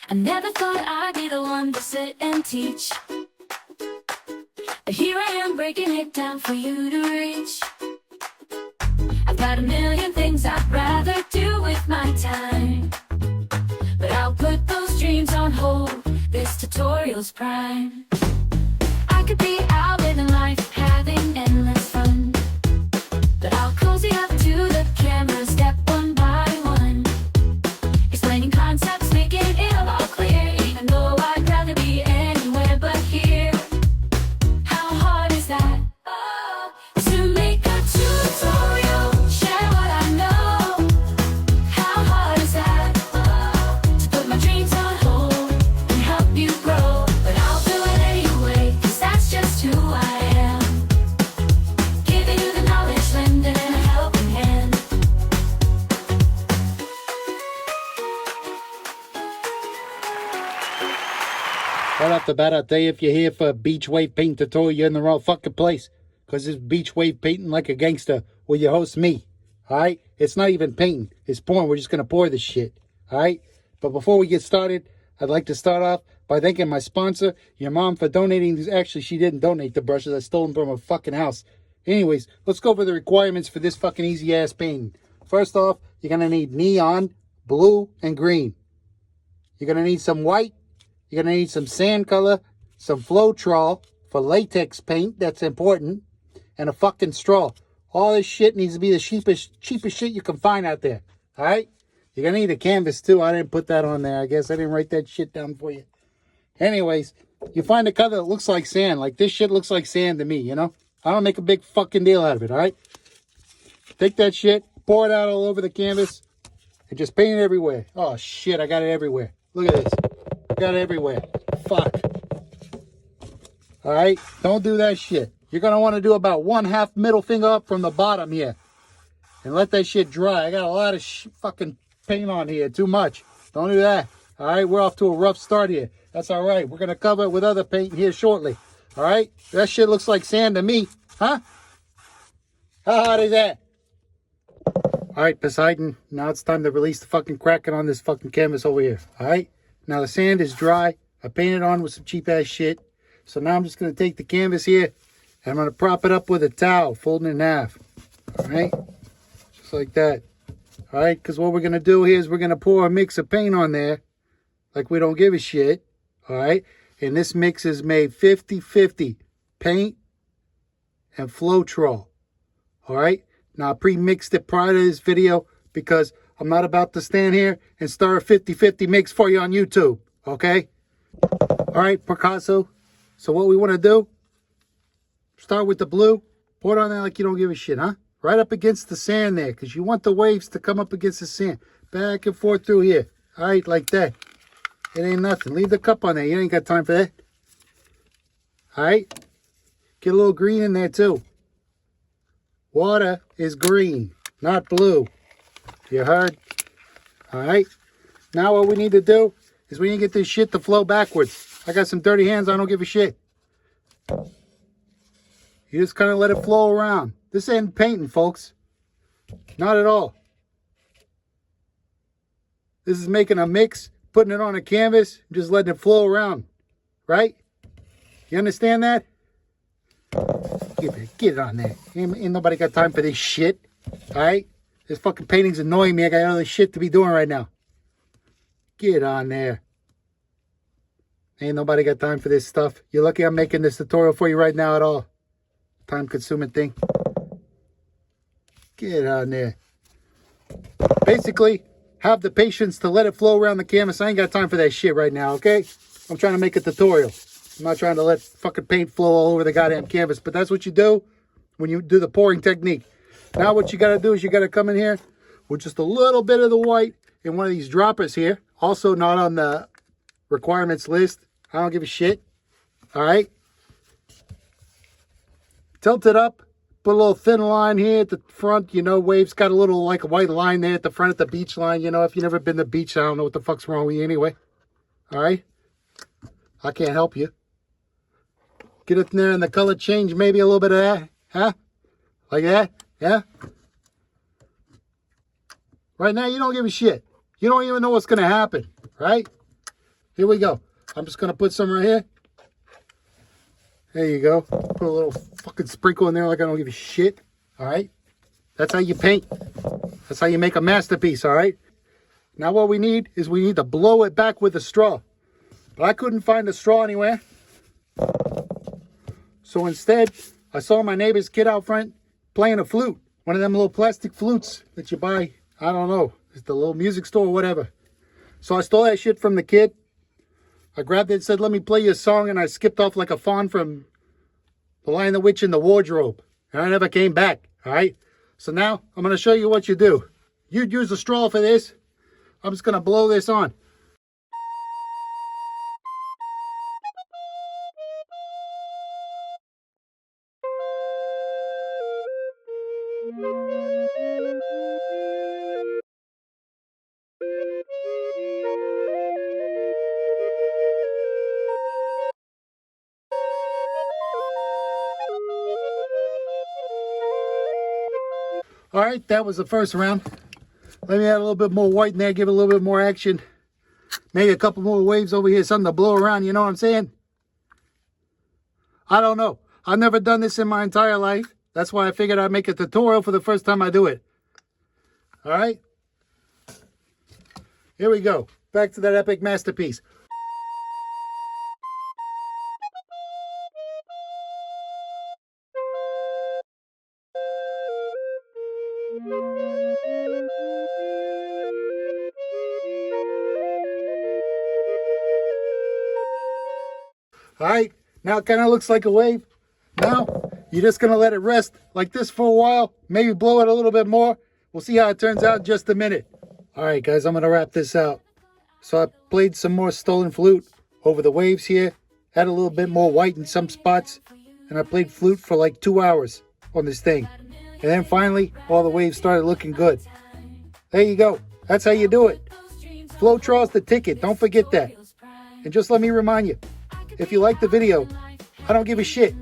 I never thought I'd be the one to sit and teach, but here I am breaking it down for you to reach. I've got a million things I'd rather do with my time, but I'll put those dreams on hold. This tutorial's prime. I could be out living life, having endless fun, but I'll cozy up to the camera, step one by one, explaining concepts, making it all clear. Even though I'd rather be anywhere but here. How hard is that? Oh, to make a tutorial, share what I know. How hard is that? Oh, to put my dreams on hold and help you grow. But I'll do it anyway, 'cause that's just who I am. Giving you the knowledge, lending in a helping hand. Right off the bat, I'll tell you, if you're here for a beach wave paint tutorial, you're in the wrong fucking place. Because it's beach wave painting like a gangster with your host, me. Alright? It's not even painting. It's pouring. We're just going to pour this shit. Alright? But before we get started, I'd like to start off by thanking my sponsor, your mom, for donating these. Actually, she didn't donate the brushes. I stole them from her fucking house. Anyways, let's go over the requirements for this fucking easy-ass painting. First off, you're going to need neon, blue, and green. You're going to need some white. You're going to need some sand color, some Floetrol for latex paint, that's important, and a fucking straw. All this shit needs to be the cheapest shit you can find out there, all right? You're going to need a canvas, too. I didn't put that on there, I guess. I didn't write that shit down for you. Anyways, you find a color that looks like sand. Like, this shit looks like sand to me, you know? I don't make a big fucking deal out of it, all right? Take that shit, pour it out all over the canvas, and just paint it everywhere. Oh, shit, I got it everywhere. Look at this. Got it everywhere. Fuck. Alright? Don't do that shit. You're going to want to do about 1/2 middle finger up from the bottom here. And let that shit dry. I got a lot of fucking paint on here. Too much. Don't do that. Alright? We're off to a rough start here. That's alright. We're going to cover it with other paint here shortly. Alright? That shit looks like sand to me. Huh? How hard is that? Alright, Poseidon. Now it's time to release the fucking Kraken on this fucking canvas over here. Alright? Now the sand is dry. I painted on with some cheap ass shit. So now I'm just going to take the canvas here and I'm going to prop it up with a towel, folding it in half. Alright? Just like that. Alright? Because what we're going to do here is we're going to pour a mix of paint on there. Like we don't give a shit. Alright? And this mix is made 50-50. Paint and Floetrol. Alright? Now I pre-mixed it prior to this video because I'm not about to stand here and start a 50-50 mix for you on YouTube, okay? All right, Picasso. So what we want to do, start with the blue. Pour it on there like you don't give a shit, huh? Right up against the sand there, because you want the waves to come up against the sand. Back and forth through here. All right, like that. It ain't nothing. Leave the cup on there. You ain't got time for that. All right? Get a little green in there, too. Water is green, not blue. You heard? Alright. Now what we need to do is we need to get this shit to flow backwards. I got some dirty hands. I don't give a shit. You just kind of let it flow around. This ain't painting, folks. Not at all. This is making a mix, putting it on a canvas, and just letting it flow around. Right? You understand that? Get it on there. Ain't nobody got time for this shit. Alright? This fucking painting's annoying me. I got other shit to be doing right now. Get on there. Ain't nobody got time for this stuff. You're lucky I'm making this tutorial for you right now at all. Time-consuming thing. Get on there. Basically, have the patience to let it flow around the canvas. I ain't got time for that shit right now, okay? I'm trying to make a tutorial. I'm not trying to let fucking paint flow all over the goddamn canvas. But that's what you do when you do the pouring technique. Now what you got to do is you got to come in here with just a little bit of the white in one of these droppers here. Also not on the requirements list. I don't give a shit. All right. Tilt it up. Put a little thin line here at the front. You know, waves got a little like a white line there at the front at the beach line. You know, if you've never been to the beach, I don't know what the fuck's wrong with you anyway. All right. I can't help you. Get it in there and the color change. Maybe a little bit of that. Huh? Like that. Yeah? Right now, you don't give a shit. You don't even know what's going to happen, right? Here we go. I'm just going to put some right here. There you go. Put a little fucking sprinkle in there like I don't give a shit. All right. That's how you paint. That's how you make a masterpiece. All right. Now what we need is we need to blow it back with a straw. But I couldn't find a straw anywhere. So instead, I saw my neighbor's kid out front playing a flute. One of them little plastic flutes that you buy, I don't know, it's the little music store or whatever. So I stole that shit from the kid. I grabbed it and said, let me play you a song. And I skipped off like a fawn from The Lion, the Witch, and the Wardrobe. And I never came back, all right? So now I'm going to show you what you do. You'd use a straw for this. I'm just going to blow this on. All right, that was the first round. Let me add a little bit more white in there, give it a little bit more action. Maybe a couple more waves over here, something to blow around, you know what I'm saying? I don't know. I've never done this in my entire life. That's why I figured I'd make a tutorial for the first time I do it. All right? Here we go. Back to that epic masterpiece. All right, now it kind of looks like a wave. Now, you're just going to let it rest like this for a while. Maybe blow it a little bit more. We'll see how it turns out in just a minute. All right, guys, I'm going to wrap this out. So I played some more stolen flute over the waves here. Had a little bit more white in some spots. And I played flute for like 2 hours on this thing. And then finally, all the waves started looking good. There you go. That's how you do it. Flowtraw's the ticket. Don't forget that. And just let me remind you, if you like the video, I don't give a shit.